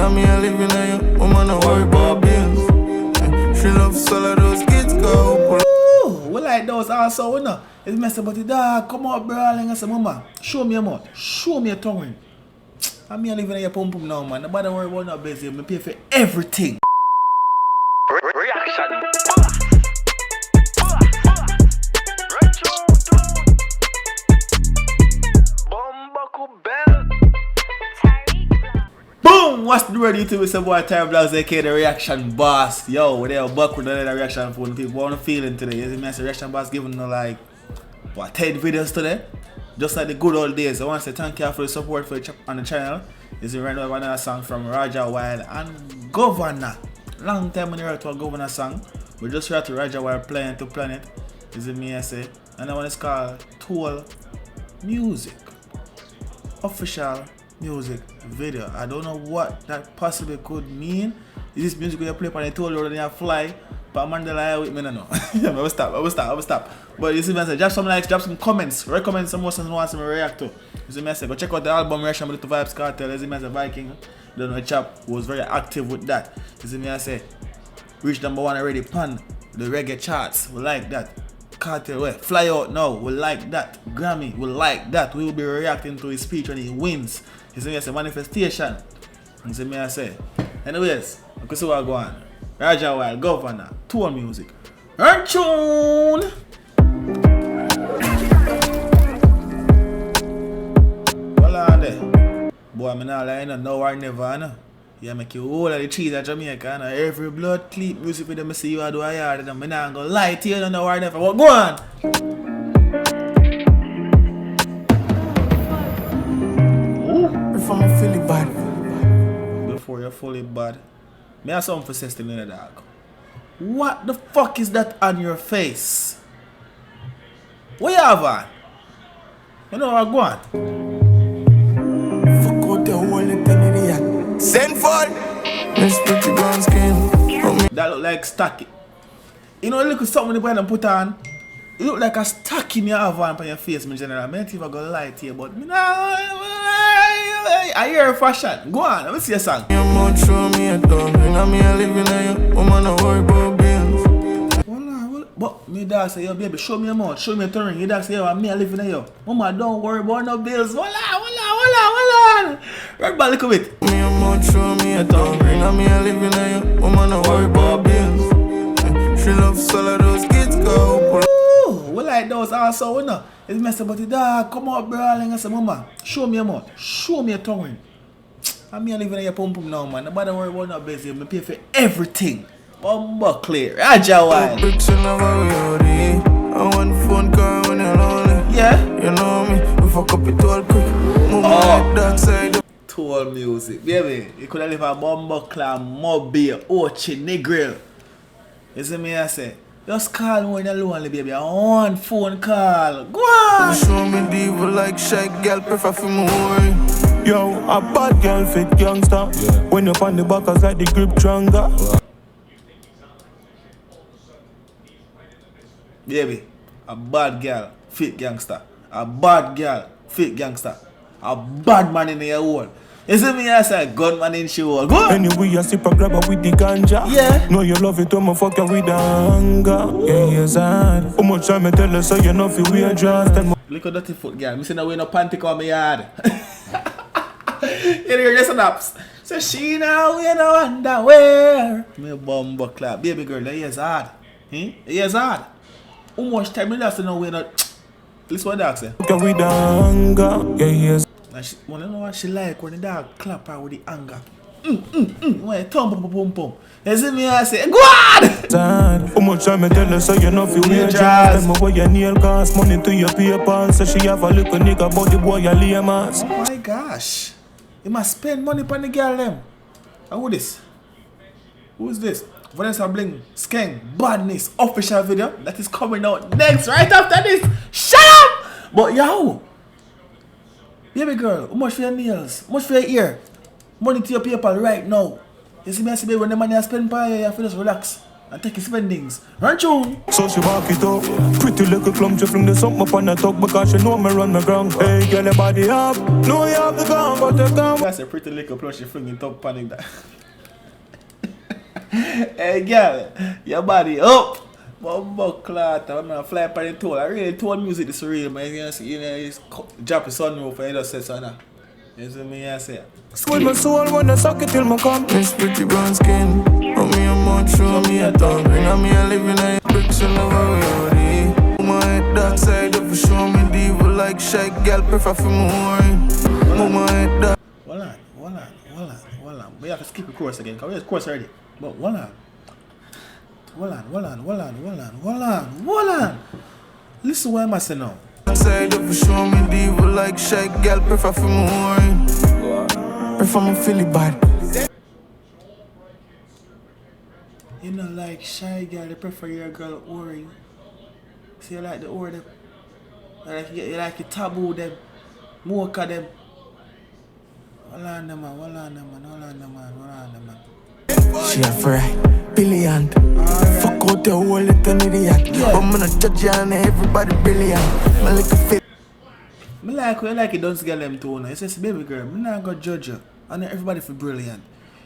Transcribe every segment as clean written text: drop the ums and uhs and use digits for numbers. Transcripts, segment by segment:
and me a living in you. Woman, no worry about bills. She loves all of those kids go. We like those also, you know. It's messy, but the dog come out brawling and say, Mama, show me your mouth, show me your tongue. And me a living in your pum pum now, man. Nobody worry about no busy. Me pay for everything. Reaction. Boom! What's the word YouTube? It's your boy TyrekeReacts, aka the reaction boss. Yo, we're there back with another reaction for the people. What I'm feeling today? You see me as a reaction boss giving you like, what, 10 videos today? Just like the good old days. I want to say thank you for the support on the channel. This is right now another song from RajahWild and Govana. Long time when you heard to a Govana song. We just heard to RajahWild Planet to Planet. This is me I say. And that one is called Tool Music. Official music video. I don't know what that possibly could mean. Is this music you play on the toll road and you fly? But Mandela with me no. I will stop. But you see me say, drop some likes, drop some comments, recommend some more songs you want to react to. You see me say, go check out the album reaction with the Vibes Cartel. You see me say, Viking, don't know chap was very active with that. You see me I say, reach #1 already pan the reggae charts. We like that. Cartel, well, fly out now, we like that. Grammy, we like that. We will be reacting to his speech when he wins. You see me, I say manifestation. You see me, I say. Anyways, you can see what go on. RajahWild, Govana, Tool Music. And tune! Hold on there. Boy, I'm not lying, no or never, no. You make you all of the trees at Jamaica, and every blood clip music with them see you do a yard, and I'm not gonna lie to you, no or never. What go on? If I'm fully bad. Before you're fully bad, me have something for system in the dog. What the fuck is that on your face? What you have on? You know what go on? Fuck out the whole eternity. Send for Miss Pretty Brown Skin. That look like stocking. You know, look at something the boy them put on. It look like a stocking you have on your face, in general. I don't even gonna lie to you, but me I hear fashion. Go on, let me see a song. Your mouth show me a dog, and me a living in you. Woman, no worry about bills. Well, but me dad say, yo baby, show me your mouth, show me your tongue. Your dad say, yo, me a living in you. Mama, don't worry about no bills. Hold on. Right back a little bit. Me your mouth show me a dog, and me a living in you. Woman, no worry about bills. She loves all of those kids go. We like those also, you know. It's messy, but the dog come out brawling and say, Mama, show me your mouth, show me your tongue. And me living in your pum pum now, man. Nobody worry about no busy. Me pay for everything. Bumbo clear. RajahWild. I want phone call when you're lonely. Yeah. You know me, we fuck up it all quick. Move my dark side. Tool Music. Baby, you could have live a bumbo clan, mobile, ochi, negril. You see me I say? Just call me when you're lonely, baby. I want phone call. Go on! Show me the evil like shy girl, prefer for me worry. Yo, a bad girl fit gangster. Yeah. When you on the back, I like the grip stronger. Baby, a bad girl, fit gangster. A bad girl, fit gangster. A bad man in the world. You see me as a gunman in show. Go on! Anyway, I sip a grabber with the ganja. Yeah. Know you love it when I fuck you with the anger. Yeah, yes, hard. How much time I tell her so you know if you wear just tell me. Look at dirty foot girl. Me say no way no panty come my yard. You hear the snaps? So she now wear no underwear. Me bumbo clap. Baby girl, that is hard. It's hard. How much time you last to know we not? Listen what dog say. Fuck you with the anger. Yeah, yes. And she, well, you know what she like when the dog clap her with the anger. When you thump pum. You see me I say, go on! How much time I tell her so you know if you wear just tell me where your nail cost money to your paper. So she have a little nigga but the boy you lay mass. Oh my gosh. You must spend money on the girl them. And who this? Who is this? Vanessa Bling, Skeng, Badness, official video that is coming out next, right after this. Shut up! But yo, baby girl, how much for your nails? How much for your ear? Money to your PayPal right now. You see me, I say, baby, when the money I spend by you have to just relax. and take his spendings. Run tune. So she walk it up. Pretty little clump, she fling the something up on the top because she know me run my ground. Hey, get your body up. Know you have the gun, but you come. That's a pretty little plus she fling it up, panic that. Hey, girl, your body up. Bumbo clot, I'm gonna fly up on the toll. I really told music this real, man. You know, it's drop a sunroof and you just say so now. You see me, I say. With my soul, wanna suck it till my come. Miss pretty brown skin. Put me a mouth, show me a tongue. Bring on me a living in bricks and never worry. My head dark side up, show me diva like shy girl, prefer for more. My head dark. Hold on. We have to skip the course again, because we have the course already. But hold on. Listen what I'm saying now. Side up, show me diva like shy girl, prefer for more. Prefer me Philly bad. You know, like shy girl, they prefer your girl orange. See, you like the orange. You like the taboo them, mocha them. Hold on, man. She a fry, brilliant. Fuck out the whole little idiot. I'm gonna judge you and everybody brilliant. My little fit. Me like it don't get them too now. It says baby girl, me not gonna judge you. And everybody feel brilliant.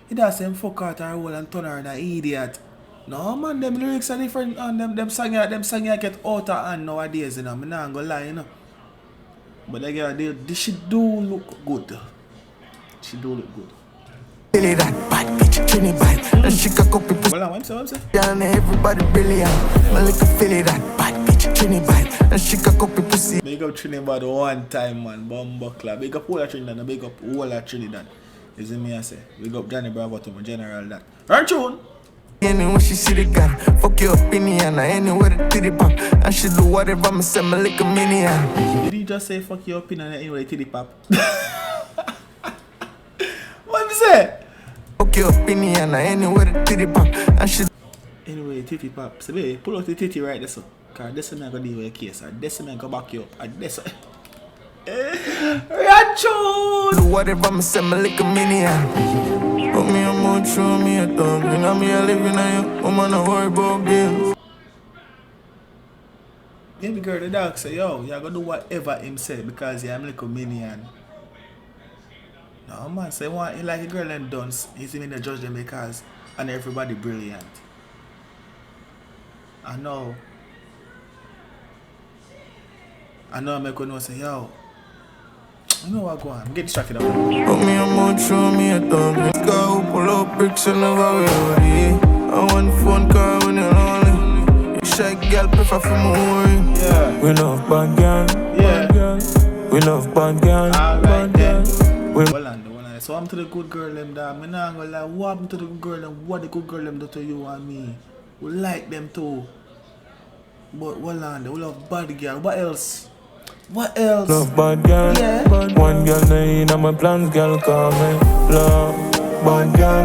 It does same fuck out her hole and turn her an idiot. No man, them lyrics are different and them song you get out of hand nowadays, you know. Me not gonna lie, you know. But the girl, she do look good. Billy that bad bitch, Trini bad. And she can copy pussy. Hold on, what I'm saying? And everybody brilliant. My little Philly that bad bitch, Trini bad. And she can copy pussy. Big up Trinidad one time, man. Bumbo club. Big up all of Trinidad and big up all of Trinidad. You see me I say? Big up Johnny Bravo to my general that. Run tune! Anyway, she see the gun. Fuck your opinion. Anywhere the titty pop. And she do whatever me say, me like a minion. Did he just say fuck your opinion anyway the titty pop? What me say? Fuck your opinion. Anywhere the titty pop. And she anyway, titty pop. So baby, pull out the titty right there so. Cause this is me gonna deal with your case. And this is me gonna back you up. And this Racho! do whatever me say, me like a minion. Put me a mouth, show me a tongue. Bring on me a living in you. Woman, no worry about bills. Baby girl, the dog say, yo, you're gonna do whatever him say because you're like a minion. No man, say what he like a girl and dance. He's even the judge them because and everybody brilliant. I know I'm gonna say, yo, you know what go on, get distracted. Put me a mouth, show me a tongue. Let's go, pull up bricks and never worry. I want phone call when you're lonely. You shy girl, prefer for more. Yeah. We love bad girl. Yeah. We love bad girl. Alright then. Hold on. So I'm to the good girl them that. I'm not gonna lie, what happened to the good girl them? What the good girl them do to you and me? We like them too. But hold on, we love bad girl. What else? Love bad girl. Yeah. One girl in my plans, girl call me. Love bad girl.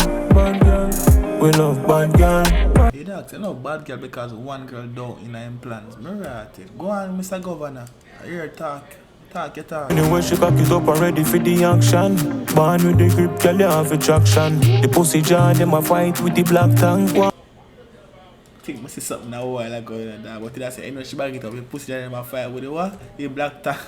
We love bad girl. Hey dog, you know bad girl because one girl don't in her plans. Go on, Mr. Govana. Here talk. Anyway, she cock it up and ready for the action. Born with the grip, girl, you have attraction. The pussy jar, them a fight with the black tank. I think I see something now a while ago and that. But I say, you know, she bag it up, the pussy jar, them a fight with the what? The black tank.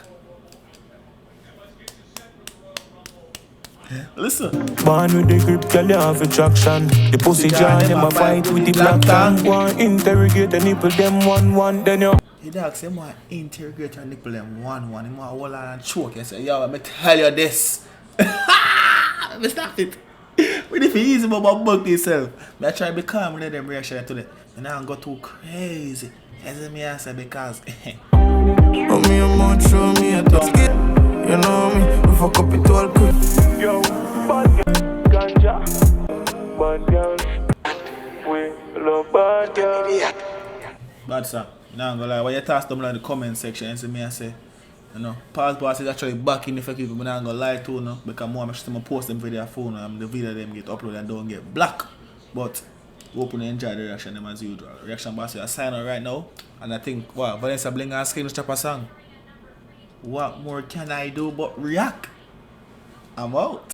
Listen. Born with the grip, girl, you have attraction. The pussy jar, them a fight with the black tank. One interrogate the nipple, them 1-1, then you. He dog say, "Moi interrogate your nipple them 1-1. He more hold on and choke and say, yo, let me tell you this." Let me stop it. When if you easy about bug yourself, I try to be calm with them reaction to it. And I don't go too crazy. As me answer because Put me a mouth, show me a tongue. You know me, we fuck up it all quick. Yo, bad girl, ganja. Bad girl, we love bad girl. bad song. Now I'm gonna lie, when you toss them in the comment section and see me and say, you know, Pause Boss is actually back in effect, but I'm gonna lie too, no, because more I'm just post them video phone and the video them get uploaded and don't get black. But we hope you enjoy the reaction them as usual. Reaction Boss, you sign on right now, and I think wow, Vanessa Bling and Skin Chopper song. What more can I do but react? I'm out.